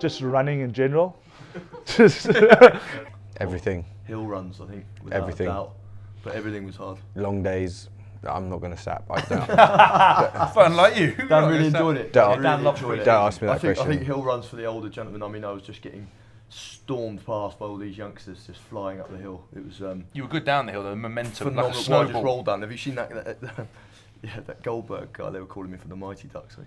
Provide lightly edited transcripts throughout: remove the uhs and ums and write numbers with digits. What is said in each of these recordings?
just running in general. Just everything. Hill runs, I think, without a doubt. But everything was hard. Long days. I'm not going to sap. I don't. Fun like you. Dan really enjoyed it. Don't Ask me that question. I think hill runs for the older gentlemen. I mean, I was just getting stormed past by all these youngsters just flying up the hill. It was. You were good down the hill, the momentum. Phenomenal. Like a Well, I just snowball. rolled down. Have you seen that? Yeah, that Goldberg guy. They were calling me from the Mighty Ducks.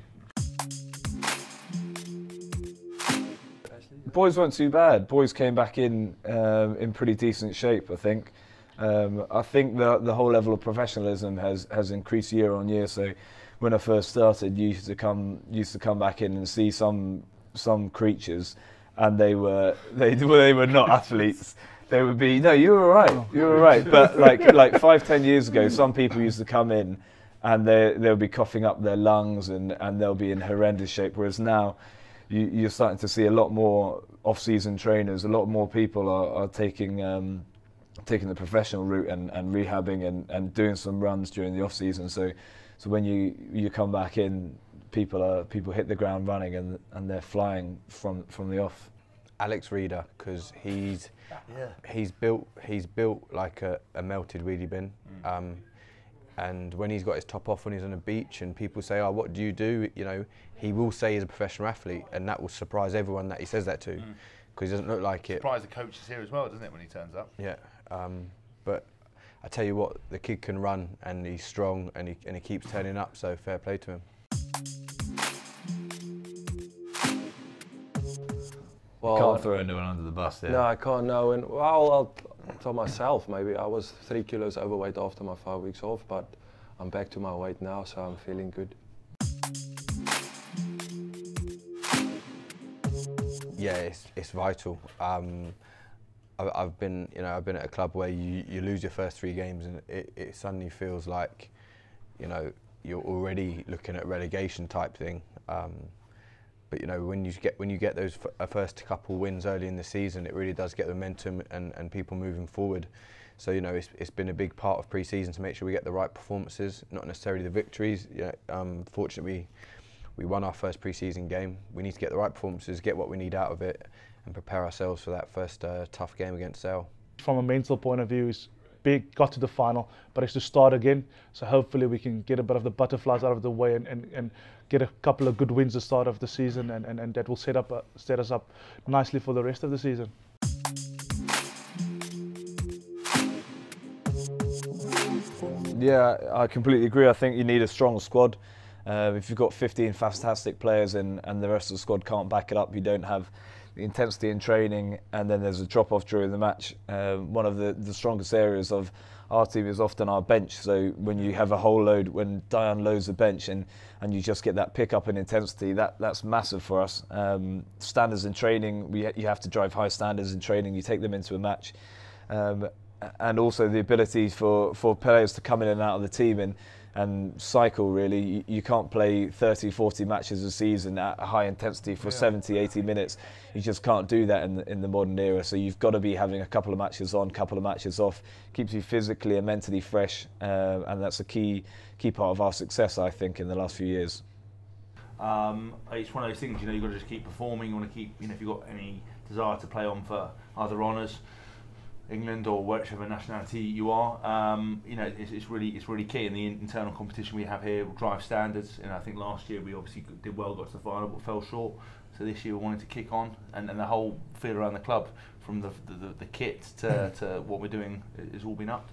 Boys weren't too bad. Boys came back in pretty decent shape, I think. I think the whole level of professionalism has increased year on year. So when I first started, you used to come back in and see some creatures, and they were not athletes. They would be, no, you were right, you were right. But like 5-10 years ago, some people used to come in and they'll be coughing up their lungs and they'll be in horrendous shape. Whereas now, you're starting to see a lot more off-season trainers. A lot more people are taking the professional route and rehabbing and doing some runs during the off-season. So when you come back in, people hit the ground running and they're flying from the off. Alex Reeder, because he's built like a melted wheelie bin. And when he's got his top off when he's on a beach and people say, oh, what do you do? You know, he will say he's a professional athlete, and that will surprise everyone that he says that to, because he doesn't look like it. Surprise the coaches here as well, doesn't it, when he turns up? Yeah, but I tell you what, the kid can run and he's strong and he keeps turning up, so fair play to him. Well, Can't throw anyone under the bus there. No, I can't. No, and well, I'll tell myself maybe I was 3 kilos overweight after my 5 weeks off, but I'm back to my weight now, so I'm feeling good. Yeah, it's vital. I've been at a club where you lose your first 3 games and it suddenly feels like, you know, you're already looking at relegation type thing. But you know, when you get those first couple wins early in the season, it really does get the momentum and people moving forward. So you know, it's been a big part of pre-season to make sure we get the right performances, not necessarily the victories. You know, fortunately, we won our first pre-season game. We need to get the right performances, get what we need out of it, and prepare ourselves for that first tough game against Sale. From a mental point of view, it's big, got to the final, but it's to start again. So hopefully we can get a bit of the butterflies out of the way and get a couple of good wins at the start of the season, and that will set us up nicely for the rest of the season. Yeah, I completely agree. I think you need a strong squad. If you've got 15 fantastic players and the rest of the squad can't back it up, you don't have the intensity in training, and then there's a drop-off during the match. One of the strongest areas of our team is often our bench. So when you have a whole load, when Diane loads the bench and you just get that pick-up in intensity, that's massive for us. Standards in training, you have to drive high standards in training. You take them into a match. And also the ability for players to come in and out of the team and cycle, really. You can't play 30, 40 matches a season at a high intensity for 70, 80 minutes. You just can't do that in the modern era. So you've got to be having a couple of matches on, couple of matches off. Keeps you physically and mentally fresh, and that's a key part of our success, I think, in the last few years. It's one of those things, you know, you've got to just keep performing. You want to keep, you know, if you've got any desire to play on for other honours, England or whichever nationality you are, you know, it's really key. In the internal competition we have here will drive standards. And I think last year we obviously did well, got to the final, but fell short. So this year we wanted to kick on, and the whole feel around the club, from the kit to what we're doing, has all been upped.